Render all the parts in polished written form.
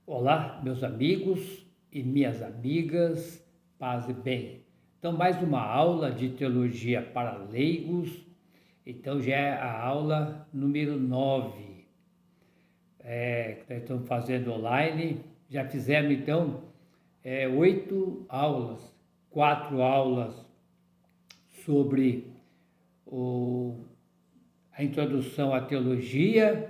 Olá, meus amigos e minhas amigas, paz e bem. Então, mais uma aula de teologia para leigos. Então, já é a aula número 9, que nós estamos fazendo online. Já fizemos, então, 8 aulas, 4 aulas sobre o a introdução à teologia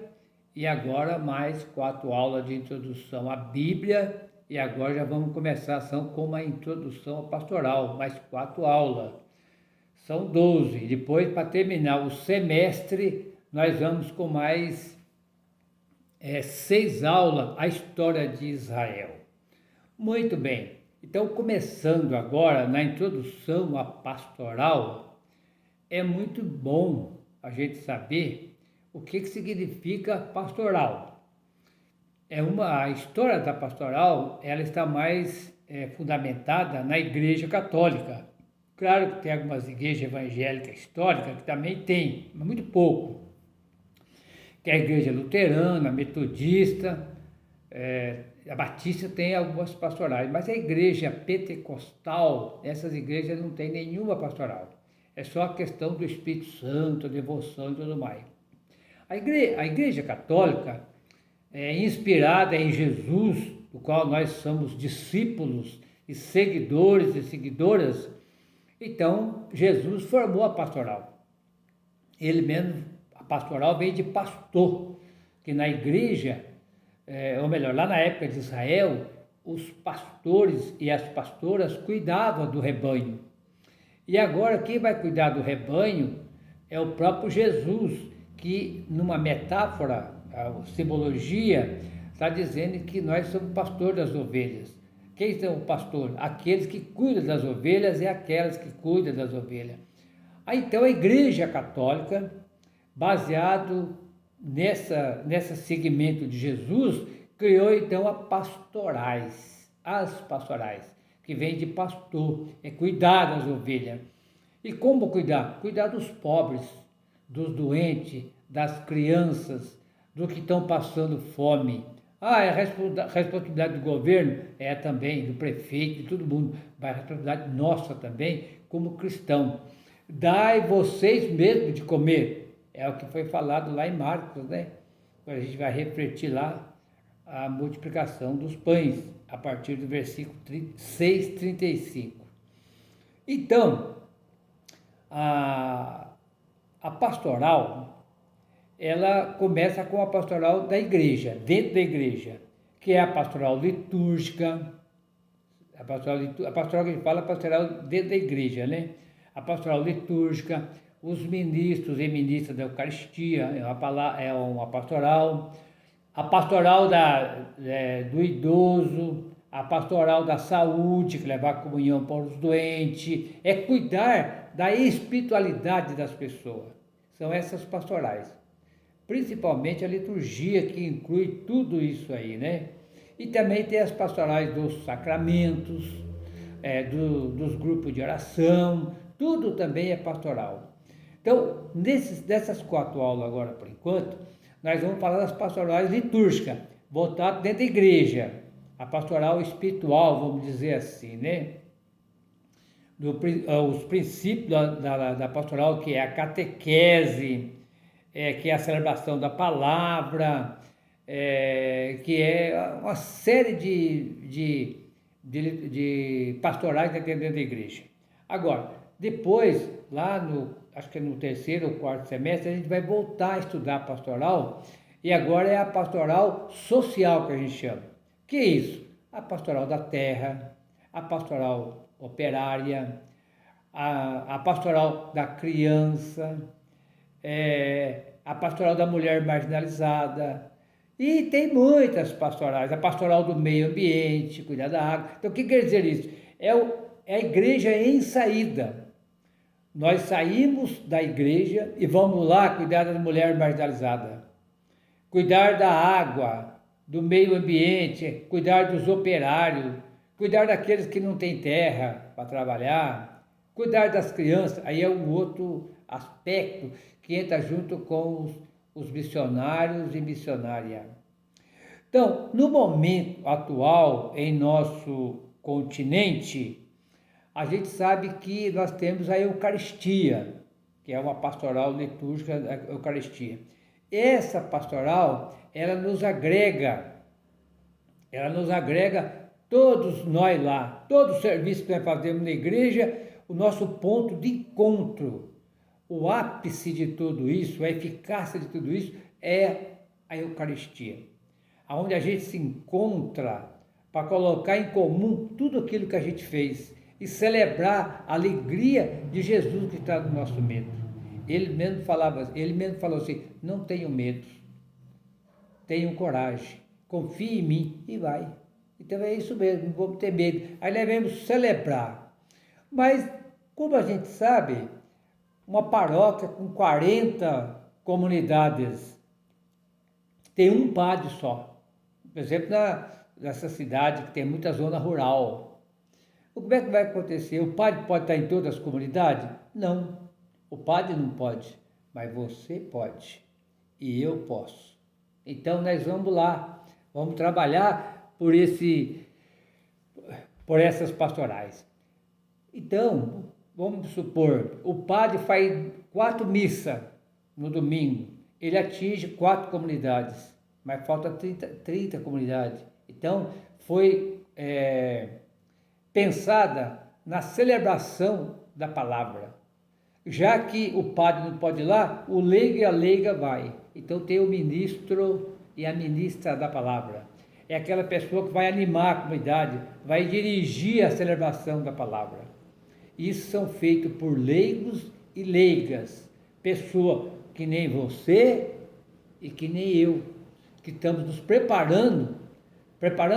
e agora mais 4 aulas de introdução à Bíblia e agora já vamos começar são com uma introdução à pastoral, mais 4 aulas. São 12. Depois, para terminar o semestre, nós vamos com mais 6 aulas, a história de Israel. Muito bem. Então, começando agora na introdução à pastoral, é muito bom a gente saber o que significa pastoral. A história da pastoral, ela está mais fundamentada na Igreja Católica. Claro que tem algumas igrejas evangélicas históricas que também tem, mas muito pouco. Que é a Igreja Luterana, Metodista, a Batista tem algumas pastorais, mas a Igreja Pentecostal, essas igrejas não tem nenhuma pastoral. É só a questão do Espírito Santo, a devoção e tudo mais. A Igreja Católica é inspirada em Jesus, do qual nós somos discípulos e seguidores e seguidoras. Então, Jesus formou a pastoral. Ele mesmo, a pastoral veio de pastor, que na igreja, ou melhor, lá na época de Israel, os pastores e as pastoras cuidavam do rebanho. E agora quem vai cuidar do rebanho é o próprio Jesus, que numa metáfora, a simbologia, está dizendo que nós somos pastor das ovelhas. Quem são o pastor? Aqueles que cuidam das ovelhas e aquelas que cuidam das ovelhas. Aí então a Igreja Católica, baseado nessa segmento de Jesus, criou então as pastorais, que vem de pastor, é cuidar das ovelhas. E como cuidar? Cuidar dos pobres, dos doentes, das crianças, dos que estão passando fome. É responsabilidade do governo? É também, do prefeito, de todo mundo, mas é responsabilidade nossa também, como cristão. Dai vocês mesmos de comer. É o que foi falado lá em Marcos, né? A gente vai refletir lá a multiplicação dos pães, a partir do versículo 6:35. Então, a pastoral, ela começa com a pastoral da igreja, dentro da igreja, que é a pastoral litúrgica, a pastoral que a gente fala, a pastoral dentro da igreja, né? A pastoral litúrgica, os ministros e ministras da Eucaristia, é uma pastoral, a pastoral do idoso, a pastoral da saúde, que leva a comunhão para os doentes, é cuidar da espiritualidade das pessoas. São essas pastorais. Principalmente a liturgia, que inclui tudo isso aí, né? E também tem as pastorais dos sacramentos, dos grupos de oração, tudo também é pastoral. Então, dessas 4 aulas agora, por enquanto, nós vamos falar das pastorais litúrgicas, voltadas dentro da igreja, a pastoral espiritual, vamos dizer assim, né? Os princípios da pastoral, que é a catequese, que é a celebração da palavra, que é uma série de pastorais dentro da igreja. Agora, depois, acho que no terceiro ou quarto semestre, a gente vai voltar a estudar a pastoral, e agora é a pastoral social que a gente chama. Que é isso? A pastoral da terra, a pastoral operária, a pastoral da criança, a pastoral da mulher marginalizada, e tem muitas pastorais, a pastoral do meio ambiente, cuidar da água. Então, o que quer dizer isso? É a igreja em saída. Nós saímos da igreja e vamos lá cuidar da mulher marginalizada, cuidar da água, do meio ambiente, cuidar dos operários, cuidar daqueles que não têm terra para trabalhar, cuidar das crianças. Aí é um outro aspecto que entra junto com os missionários e missionárias. Então, no momento atual, em nosso continente, a gente sabe que nós temos a Eucaristia, que é uma pastoral litúrgica da Eucaristia. Essa pastoral, ela nos agrega todos nós lá, todo o serviço que nós fazemos na igreja, o nosso ponto de encontro, o ápice de tudo isso, a eficácia de tudo isso é a Eucaristia, onde a gente se encontra para colocar em comum tudo aquilo que a gente fez e celebrar a alegria de Jesus que está no nosso meio. Ele mesmo falou assim: não tenham medo, tenham coragem, confie em mim e vai. Então é isso mesmo, não vamos ter medo. Aí nós vamos celebrar. Mas, como a gente sabe, uma paróquia com 40 comunidades tem um padre só. Por exemplo, nessa cidade que tem muita zona rural. Como é que vai acontecer? O padre pode estar em todas as comunidades? Não, o padre não pode, mas você pode e eu posso. Então nós vamos lá, vamos trabalhar por essas pastorais. Então, vamos supor, o padre faz 4 missas no domingo, ele atinge 4 comunidades, mas falta 30 comunidades. Então, foi pensada na celebração da palavra. Já que o padre não pode ir lá, o leigo e a leiga vai. Então tem o ministro e a ministra da palavra. É aquela pessoa que vai animar a comunidade, vai dirigir a celebração da palavra. Isso são feitos por leigos e leigas, pessoa que nem você e que nem eu, que estamos nos preparando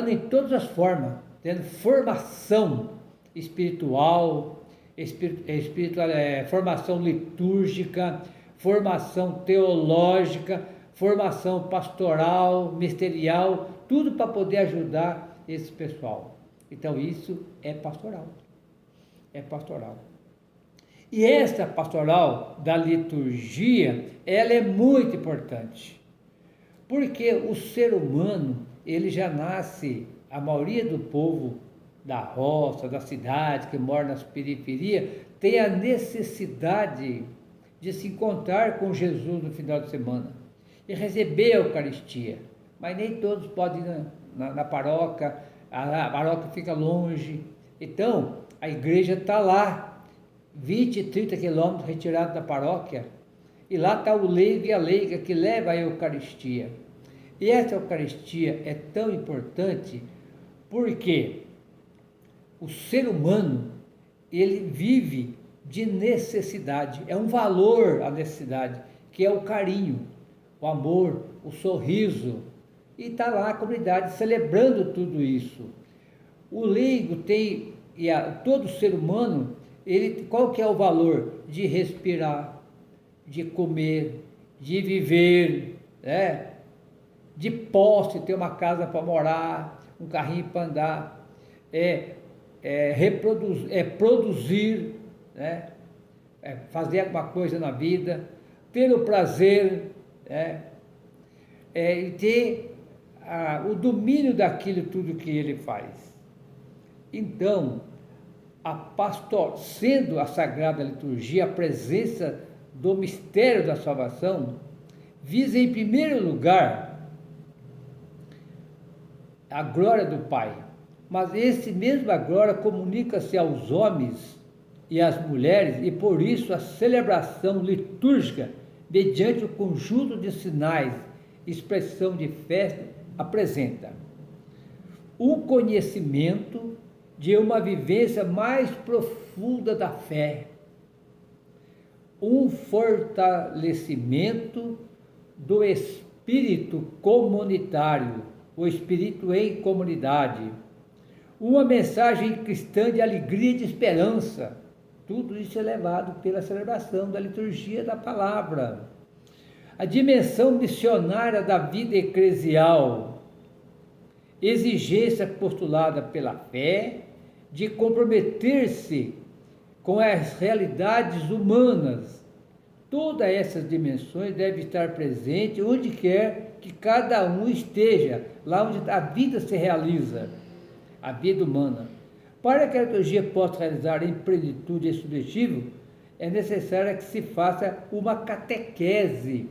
em todas as formas, tendo formação espiritual, formação litúrgica, formação teológica, formação pastoral, ministerial, tudo para poder ajudar esse pessoal. Então isso é pastoral. É pastoral. E essa pastoral da liturgia, ela é muito importante. Porque o ser humano, ele já nasce, a maioria do povo da roça, da cidade, que mora nas periferias, tem a necessidade de se encontrar com Jesus no final de semana e receber a Eucaristia. Mas nem todos podem ir na paróquia, a paróquia fica longe. Então, a igreja está lá, 20, 30 quilômetros retirado da paróquia, e lá está o leigo e a leiga que leva a Eucaristia. E essa Eucaristia é tão importante porque o ser humano, ele vive de necessidade, é um valor a necessidade, que é o carinho, o amor, o sorriso, e está lá a comunidade celebrando tudo isso. O leigo tem, todo ser humano, qual que é o valor? De respirar, de comer, de viver, né? De posse, ter uma casa para morar, um carrinho para andar, produzir, né? Fazer alguma coisa na vida, ter o prazer, e ter o domínio daquilo tudo que ele faz. Então, sendo a Sagrada Liturgia a presença do mistério da salvação, visa em primeiro lugar a glória do Pai, mas esse mesma glória comunica-se aos homens e às mulheres, e por isso a celebração litúrgica, mediante o conjunto de sinais, expressão de festa, apresenta o conhecimento de uma vivência mais profunda da fé, um fortalecimento do espírito comunitário, o espírito em comunidade, uma mensagem cristã de alegria e de esperança. Tudo isso é levado pela celebração da liturgia da palavra. A dimensão missionária da vida eclesial, exigência postulada pela fé de comprometer-se com as realidades humanas. todas essas dimensões devem estar presentes onde quer que cada um esteja, lá onde a vida se realiza, a vida humana. Para que a liturgia possa realizar em plenitude esse objetivo, é necessário que se faça uma catequese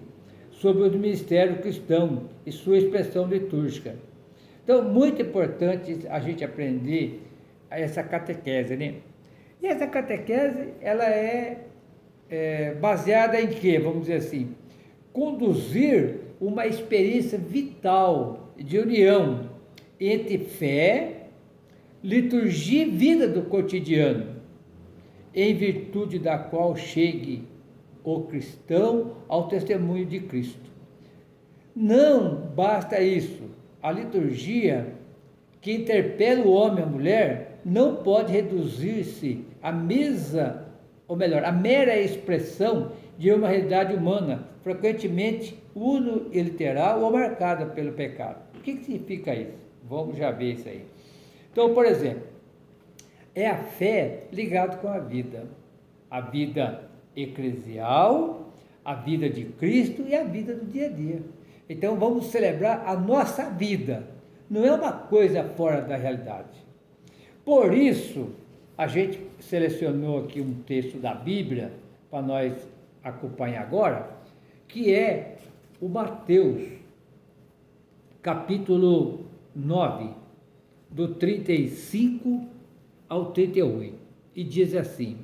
sobre o ministério cristão e sua expressão litúrgica. Então, muito importante a gente aprender essa catequese, né? E essa catequese, ela é baseada em quê? Vamos dizer assim, conduzir uma experiência vital de união entre fé, liturgia e vida do cotidiano, em virtude da qual chegue o cristão ao testemunho de Cristo. Não basta isso. A liturgia que interpela o homem e a mulher não pode reduzir-se à mesa, ou melhor, à mera expressão de uma realidade humana, frequentemente uno e literal ou marcada pelo pecado. O que significa isso? Vamos já ver isso aí. Então, por exemplo, é a fé ligada com a vida eclesial, a vida de Cristo e a vida do dia a dia. Então vamos celebrar a nossa vida, não é uma coisa fora da realidade. Por isso, a gente selecionou aqui um texto da Bíblia para nós acompanhar agora, que é o Mateus, capítulo 9, do 35 ao 38, e diz assim: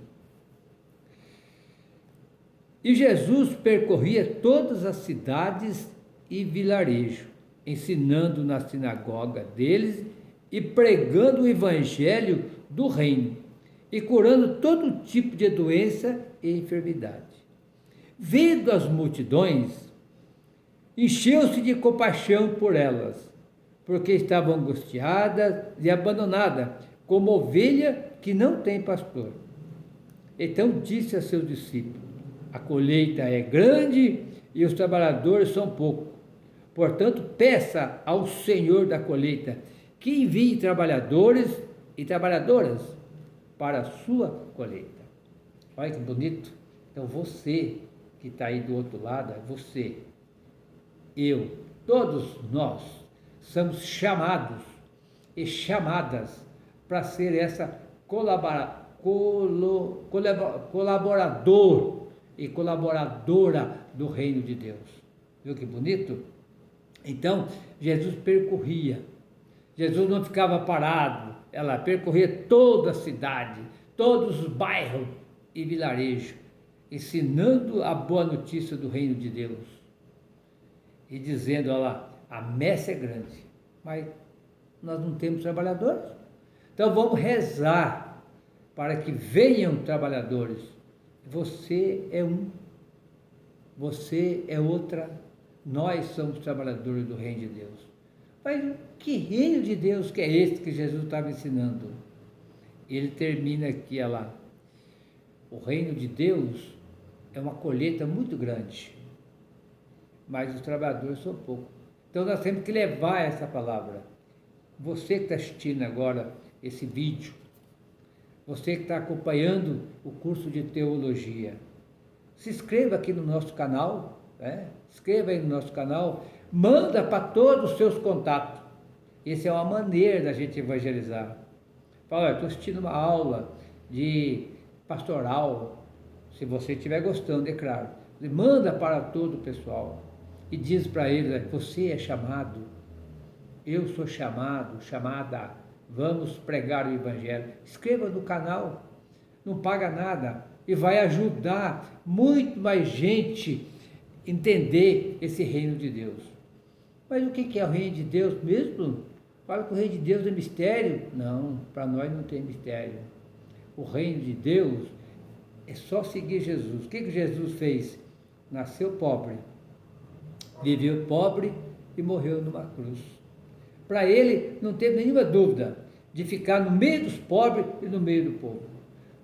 E Jesus percorria todas as cidades e vilarejos, ensinando na sinagoga deles e pregando o evangelho do reino, e curando todo tipo de doença e enfermidade. Vendo as multidões, encheu-se de compaixão por elas, porque estavam angustiadas e abandonadas, como ovelha que não tem pastor. Então disse a seus discípulos: a colheita é grande e os trabalhadores são poucos. Portanto, peça ao Senhor da colheita que envie trabalhadores e trabalhadoras para a sua colheita. Olha que bonito. Então você que está aí do outro lado, você, eu, todos nós somos chamados e chamadas para ser essa colaborador e colaboradora do reino de Deus. Viu que bonito? Então, Jesus percorria. Jesus não ficava parado, ela percorria toda a cidade, todos os bairros e vilarejos, ensinando a boa notícia do reino de Deus. E dizendo, olha lá, a messe é grande, mas nós não temos trabalhadores. Então vamos rezar para que venham trabalhadores. Você é um, você é outra, nós somos trabalhadores do reino de Deus. Mas que reino de Deus que é esse que Jesus estava ensinando? Ele termina aqui, olha lá, o reino de Deus é uma colheita muito grande, mas os trabalhadores são poucos. Então nós temos que levar essa palavra. Você que está assistindo agora esse vídeo, você que está acompanhando o curso de teologia, se inscreva aqui no nosso canal, inscreva aí no nosso canal, manda para todos os seus contatos. Essa é uma maneira da gente evangelizar. Fala, olha, estou assistindo uma aula de pastoral, se você estiver gostando, é claro. Manda para todo o pessoal e diz para eles, você é chamado, eu sou chamado, chamada, vamos pregar o evangelho. Inscreva no canal, não paga nada e vai ajudar muito mais gente a entender esse reino de Deus. Mas o que é o reino de Deus mesmo? Fala que o reino de Deus é mistério? Não, para nós não tem mistério. O reino de Deus é só seguir Jesus. O que Jesus fez? Nasceu pobre, viveu pobre e morreu numa cruz. Para ele não teve nenhuma dúvida de ficar no meio dos pobres e no meio do povo.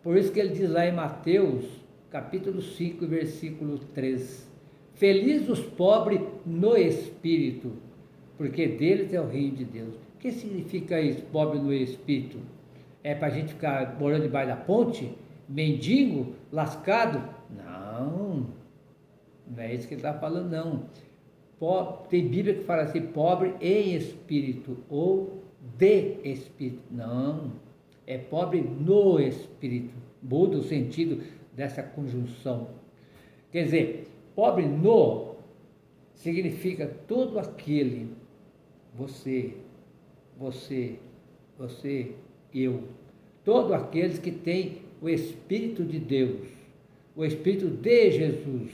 Por isso que ele diz lá em Mateus, capítulo 5, versículo 3, feliz os pobres no espírito, porque deles é o reino de Deus. O que significa isso, pobre no espírito? É para a gente ficar morando debaixo da ponte, mendigo, lascado? Não, Não é isso que ele está falando, não. Tem Bíblia que fala assim, pobre em espírito ou de espírito. Não, é pobre no espírito. Muda o sentido dessa conjunção. Quer dizer, pobre no significa todo aquele, você, eu, todos aqueles que têm o Espírito de Deus, o Espírito de Jesus.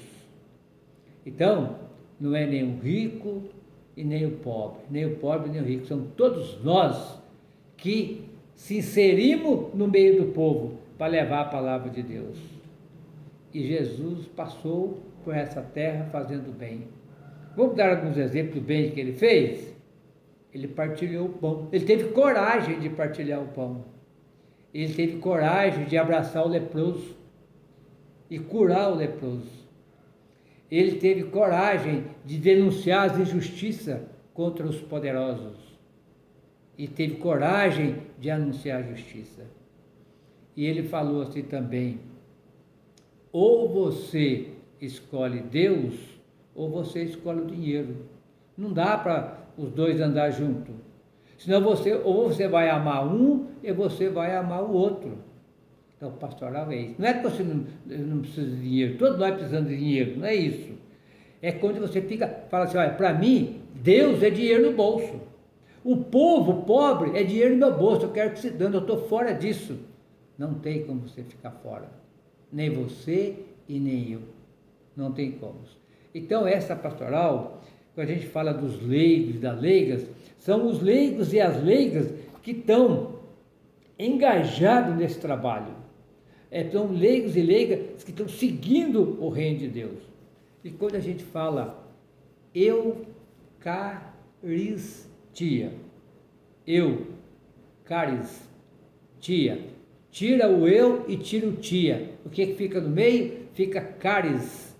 Então, não é nem o rico e nem o pobre, nem o pobre nem o rico, são todos nós que se inserimos no meio do povo para levar a palavra de Deus. E Jesus passou por essa terra fazendo bem. Vamos dar alguns exemplos do bem que ele fez? Ele partilhou o pão. Ele teve coragem de partilhar o pão. Ele teve coragem de abraçar o leproso e curar o leproso. Ele teve coragem de denunciar as injustiças contra os poderosos. E teve coragem de anunciar a justiça. E ele falou assim também, ou você escolhe Deus, ou você escolhe o dinheiro. Não dá para os dois andar juntos. Senão ou você vai amar um, e você vai amar o outro. Então, pastoral é isso. Não é que você não precisa de dinheiro, todos nós precisamos de dinheiro, não é isso. É quando você fala assim, olha, para mim, Deus é dinheiro no bolso. O povo pobre é dinheiro no meu bolso, eu quero que se dane, eu estou fora disso. Não tem como você ficar fora. Nem você e nem eu. Não tem como. Então, essa pastoral, quando a gente fala dos leigos e das leigas, são os leigos e as leigas que estão engajados nesse trabalho. São leigos e leigas que estão seguindo o reino de Deus. E quando a gente fala eucaristia, tira o eu e tira o tia. O que fica no meio? Fica caris.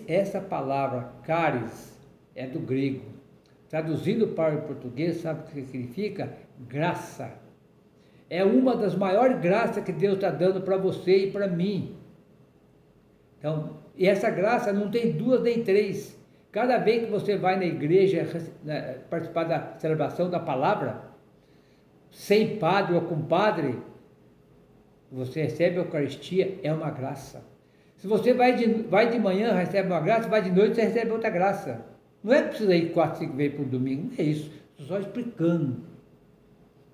Essa palavra caris é do grego. Traduzindo para o português, sabe o que significa? Graça. É uma das maiores graças que Deus está dando para você e para mim. Então, e essa graça não tem duas nem três. Cada vez que você vai na igreja participar da celebração da palavra, sem padre ou com padre, você recebe a Eucaristia, é uma graça. Se você vai de manhã, recebe uma graça, vai de noite, você recebe outra graça. Não é preciso ir 4, 5 vezes por domingo, não é isso. Estou só explicando.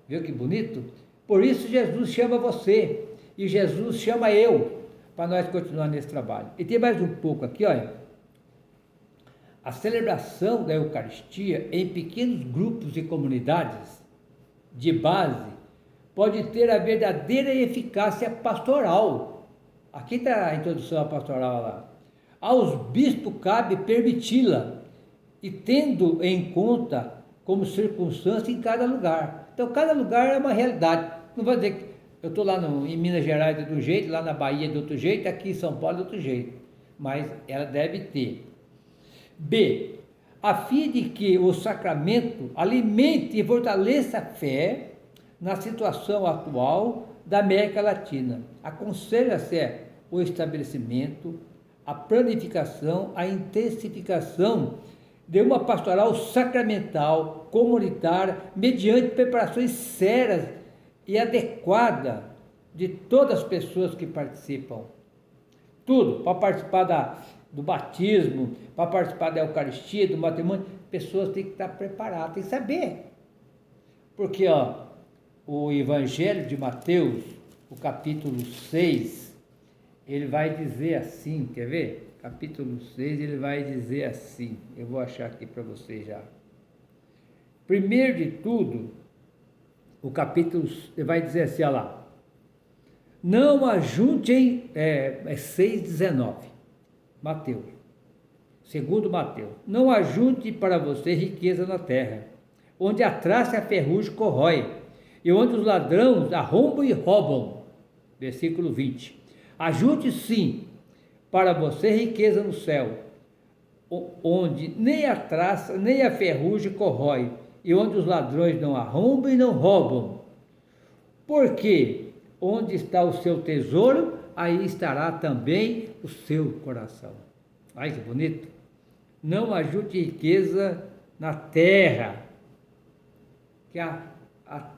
Viu que bonito? Por isso Jesus chama você e Jesus chama eu, para nós continuar nesse trabalho. E tem mais um pouco aqui, olha. A celebração da Eucaristia em pequenos grupos e comunidades de base pode ter a verdadeira eficácia pastoral. Aqui está a introdução à pastoral lá. Aos bispos cabe permiti-la e tendo em conta como circunstância em cada lugar. Então, cada lugar é uma realidade. Não vou dizer que eu estou lá em Minas Gerais de outro jeito, lá na Bahia de outro jeito, aqui em São Paulo de outro jeito. Mas ela deve ter. B. A fim de que o sacramento alimente e fortaleça a fé na situação atual da América Latina. Aconselha-se o estabelecimento, a planificação, a intensificação de uma pastoral sacramental, comunitária, mediante preparações sérias e adequadas de todas as pessoas que participam. Tudo, para participar do batismo, para participar da Eucaristia, do matrimônio, pessoas têm que estar preparadas, têm que saber. Porque o Evangelho de Mateus, o capítulo 6, ele vai dizer assim, quer ver? Capítulo 6, ele vai dizer assim, eu vou achar aqui para vocês já. Primeiro de tudo, o capítulo, ele vai dizer assim, olha lá, não ajuntem, 6,19, Mateus, segundo Mateus, não ajunte para você riqueza na terra, onde a traça e a ferrugem corrói, e onde os ladrões arrombam e roubam, versículo 20, ajunte sim, para você riqueza no céu, onde nem a traça, nem a ferrugem corrói, e onde os ladrões não arrombam e não roubam. Porque onde está o seu tesouro, aí estará também o seu coração. Ai, que bonito! Não ajunte riqueza na terra, que a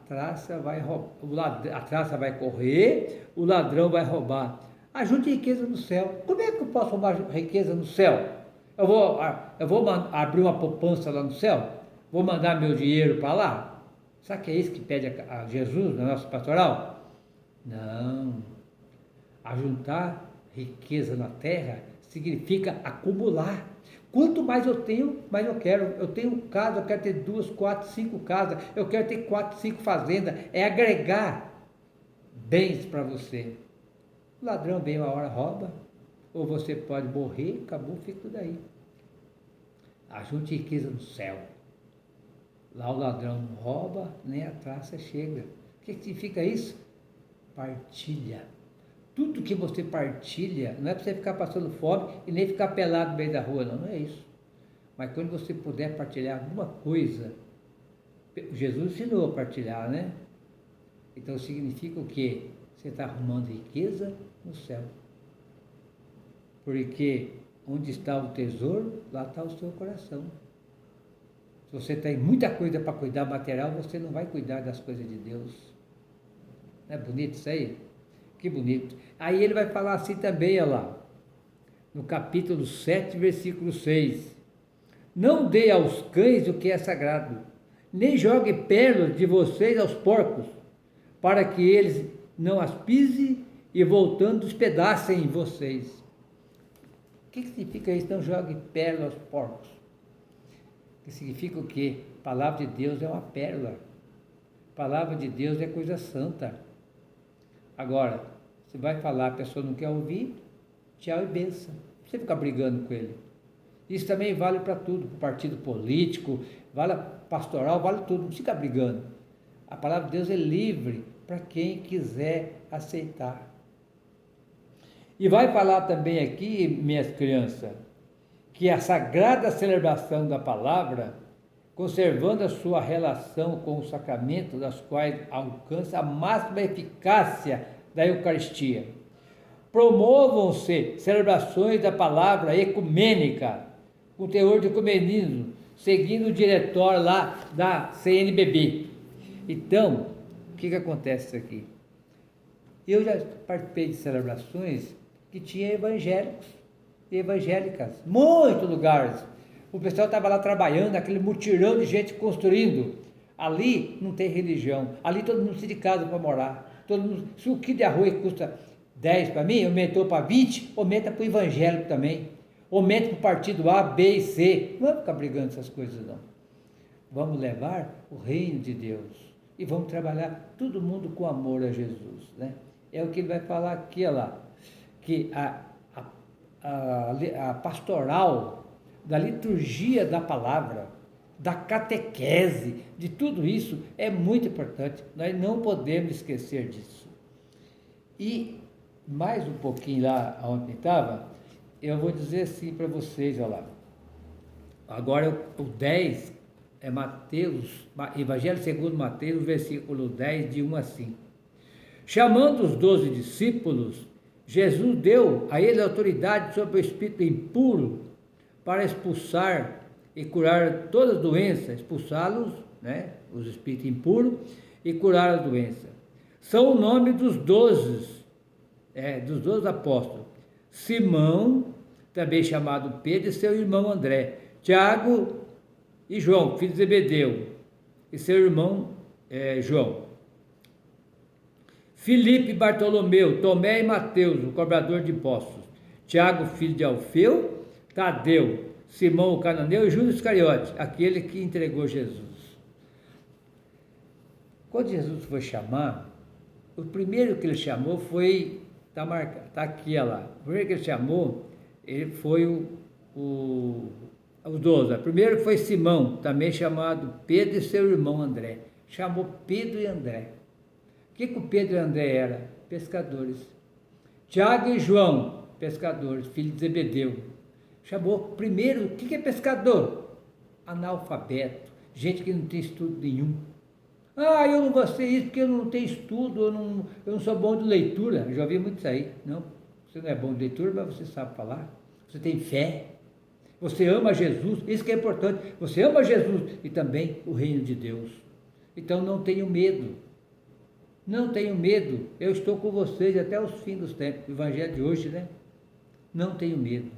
traça vai roubar, a traça vai correr, o ladrão vai roubar. Ajunte riqueza no céu. Como é que eu posso roubar riqueza no céu? Eu vou abrir uma poupança lá no céu? Vou mandar meu dinheiro para lá? Sabe que é isso que pede a Jesus na nossa pastoral? Não. Ajuntar riqueza na terra significa acumular. Quanto mais eu tenho, mais eu quero. Eu tenho casa, eu quero ter 2, 4, 5 casas, eu quero ter 4, 5 fazendas. É agregar bens para você. O ladrão bem uma hora rouba, ou você pode morrer, acabou, fica tudo aí. Ajunte riqueza no céu. Lá o ladrão não rouba, nem a traça chega. O que significa isso? Partilha. Tudo que você partilha, não é para você ficar passando fome e nem ficar pelado no meio da rua, não é isso. Mas quando você puder partilhar alguma coisa, Jesus ensinou a partilhar, né? Então significa o quê? Você está arrumando riqueza no céu. Porque onde está o tesouro, lá está o seu coração. Se você tem muita coisa para cuidar material, você não vai cuidar das coisas de Deus. Não é bonito isso aí? Que bonito. Aí ele vai falar assim também, olha lá, no capítulo 7, versículo 6. Não dê aos cães o que é sagrado, nem jogue pérolas de vocês aos porcos, para que eles não as pisem e voltando despedacem vocês. O que significa isso? Não jogue pérolas aos porcos. Que significa o quê? A palavra de Deus é uma pérola. A palavra de Deus é coisa santa. Agora, você vai falar, a pessoa não quer ouvir, tchau e benção. Você fica brigando com ele. Isso também vale para tudo, para o partido político, vale pastoral, vale tudo, não fica brigando. A palavra de Deus é livre para quem quiser aceitar. E vai falar também aqui, minhas crianças, que a sagrada celebração da palavra, conservando a sua relação com o sacramento, das quais alcança a máxima eficácia da Eucaristia. Promovam-se celebrações da palavra ecumênica, com teor de ecumenismo, seguindo o diretório lá da CNBB. Então, o que acontece aqui? Eu já participei de celebrações que tinha evangélicos e evangélicas, muitos lugares. O pessoal estava lá trabalhando, aquele mutirão de gente construindo. Ali não tem religião, ali todo mundo se de casa para morar. Todo mundo, se o quilo de arroz custa 10 para mim, aumentou para 20, aumenta para o evangélico também. Aumenta para o partido A, B e C. Não vamos ficar brigando essas coisas não. Vamos levar o reino de Deus. E vamos trabalhar todo mundo com amor a Jesus, né? É o que ele vai falar aqui, olha lá, que a pastoral da liturgia da palavra, da catequese, de tudo isso é muito importante. Nós não podemos esquecer disso. E mais um pouquinho lá onde estava, eu vou dizer assim para vocês, olha lá. Agora o 10 é Mateus, Evangelho segundo Mateus, versículo 10, de 1 a 5. Chamando os 12 discípulos, Jesus deu a eles autoridade sobre o espírito impuro para expulsar e curar todas as doenças, expulsá-los, né, os espíritos impuros, e curar as doenças. São o nome dos 12 apóstolos. Simão, também chamado Pedro, e seu irmão André, Tiago e João, filho de Zebedeu, e seu irmão João. Filipe, Bartolomeu, Tomé e Mateus, o cobrador de impostos, Tiago, filho de Alfeu, Tadeu, Simão o cananeu e Judas Iscariote, aquele que entregou Jesus. Quando Jesus foi chamar, o primeiro que ele chamou foi, está aqui, olha lá, o primeiro que ele chamou, ele foi os 12. O primeiro foi Simão, também chamado Pedro, e seu irmão André. Chamou Pedro e André. O que o Pedro e André eram? Pescadores. Tiago e João, pescadores, filhos de Zebedeu. Chamou primeiro, o que é pescador? Analfabeto, gente que não tem estudo nenhum. Ah, eu não vou ser isso porque eu não tenho estudo, eu não sou bom de leitura. Eu já ouvi muito isso aí. Não, você não é bom de leitura, mas você sabe falar. Você tem fé. Você ama Jesus, isso que é importante. Você ama Jesus e também o reino de Deus. Então não tenho medo. Não tenho medo. Eu estou com vocês até os fins dos tempos. O evangelho de hoje, né? Não tenho medo.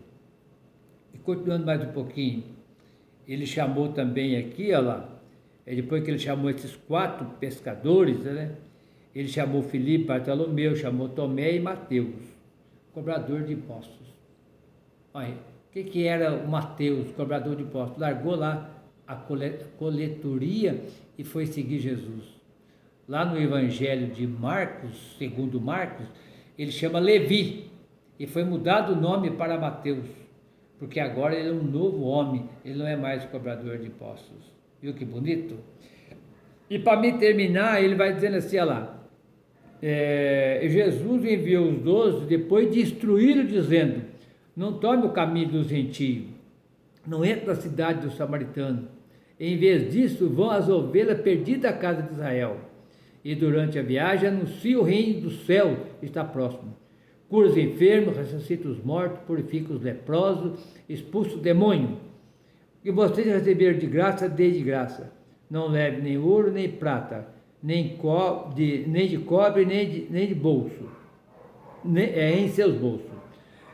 E continuando mais um pouquinho, ele chamou também aqui, olha lá, depois que ele chamou esses 4 pescadores, né? Ele chamou Filipe, Bartolomeu, chamou Tomé e Mateus, cobrador de impostos. Olha, o que era o Mateus, cobrador de impostos? Largou lá a coletoria e foi seguir Jesus. Lá no Evangelho de Marcos, segundo Marcos, ele chama Levi e foi mudado o nome para Mateus, porque agora ele é um novo homem, ele não é mais cobrador de impostos. Viu que bonito? E para me terminar, ele vai dizendo assim, olha lá, Jesus enviou os 12 depois de instruí-lo, dizendo: não tome o caminho dos gentios, não entre na cidade dos samaritanos. Em vez disso, vão as ovelhas perdidas da casa de Israel. E durante a viagem anuncia o reino do céu está próximo. Cura os enfermos, ressuscita os mortos, purifica os leprosos, expulsa o demônio. E vocês receberam de graça, dê de graça. Não leve nem ouro, nem prata, nem de cobre, nem de bolso, em seus bolsos.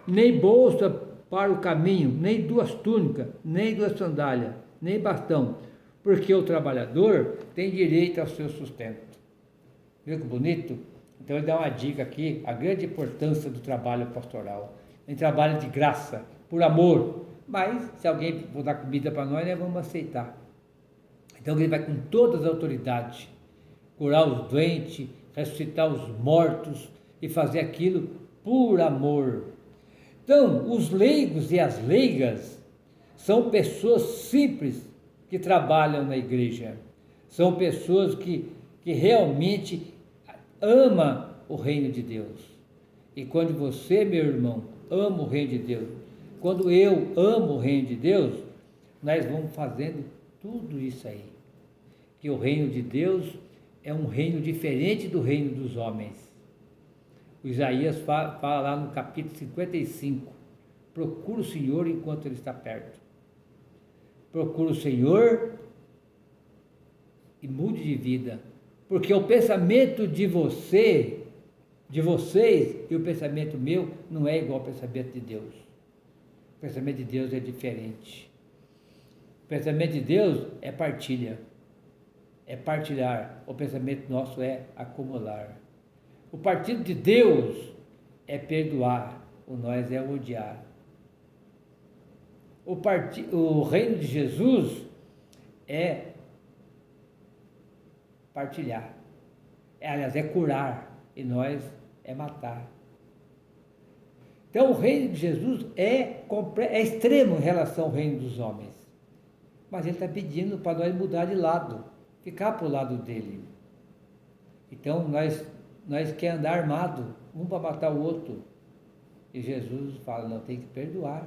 Nem bolsa para o caminho, nem 2 túnicas, nem 2 sandálias, nem bastão, porque o trabalhador tem direito ao seu sustento. Viu que bonito? Então ele dá uma dica aqui, a grande importância do trabalho pastoral. Em trabalho de graça, por amor, mas se alguém for dar comida para nós, vamos aceitar. Então ele vai com todas as autoridades, curar os doentes, ressuscitar os mortos e fazer aquilo por amor. Então, os leigos e as leigas são pessoas simples que trabalham na igreja. São pessoas que realmente amam o reino de Deus. E quando você, meu irmão, ama o reino de Deus, quando eu amo o reino de Deus, nós vamos fazendo tudo isso aí. Que o reino de Deus é um reino diferente do reino dos homens. O Isaías fala lá no capítulo 55, procura o Senhor enquanto Ele está perto. Procura o Senhor e mude de vida, porque o pensamento de vocês e o pensamento meu não é igual ao pensamento de Deus. O pensamento de Deus é diferente. O pensamento de Deus é partilha, é partilhar. O pensamento nosso é acumular. O partido de Deus é perdoar, o nós é odiar. O reino de Jesus é partilhar, aliás, é curar, e nós é matar. Então o reino de Jesus é extremo em relação ao reino dos homens, mas ele está pedindo para nós mudar de lado, ficar para o lado dele. Então nós queremos andar armado, um para matar o outro, e Jesus fala, não, tem que perdoar.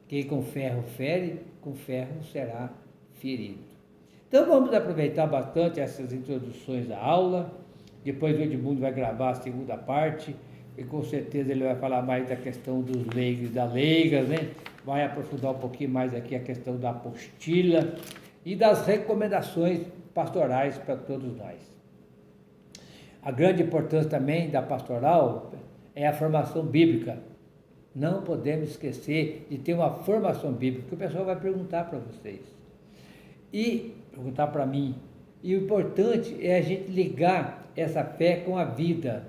Quem com ferro fere, com ferro será ferido. Então vamos aproveitar bastante essas introduções à aula. Depois o Edmundo vai gravar a segunda parte e com certeza ele vai falar mais da questão dos leigos e das leigas, né? Vai aprofundar um pouquinho mais aqui a questão da apostila e das recomendações pastorais para todos nós. A grande importância também da pastoral é a formação bíblica. Não podemos esquecer de ter uma formação bíblica, que o pessoal vai perguntar para vocês. E perguntar para mim. E o importante é a gente ligar essa fé com a vida.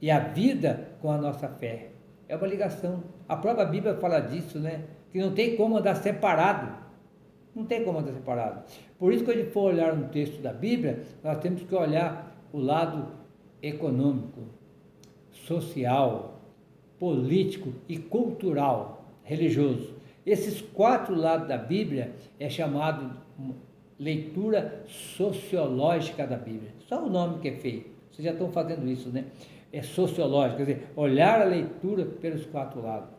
E a vida com a nossa fé. É uma ligação. A própria Bíblia fala disso, né? Que não tem como andar separado. Não tem como andar separado. Por isso, quando a gente for olhar um texto da Bíblia, nós temos que olhar o lado econômico, social, político e cultural, religioso. Esses 4 lados da Bíblia é chamado leitura sociológica da Bíblia. Só o nome que é feio. Vocês já estão fazendo isso, né? É sociológico, quer dizer, olhar a leitura pelos 4 lados.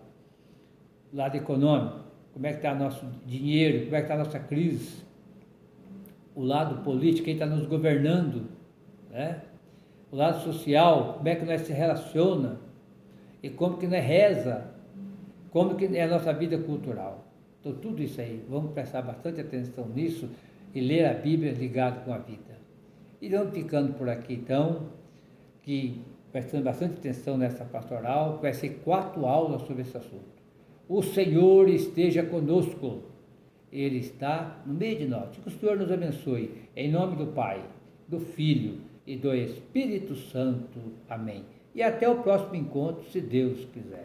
Lado econômico, como é que está nosso dinheiro, como é que está a nossa crise. o lado político, quem está nos governando, né? O lado social, como é que nós se relaciona e como que nós reza, como que é a nossa vida cultural. Então tudo isso aí, vamos prestar bastante atenção nisso e ler a Bíblia ligado com a vida. E vamos ficando por aqui então, que prestando bastante atenção nessa pastoral, vai ser 4 aulas sobre esse assunto. O Senhor esteja conosco, Ele está no meio de nós. Que o Senhor nos abençoe, em nome do Pai, do Filho e do Espírito Santo. Amém. E até o próximo encontro, se Deus quiser.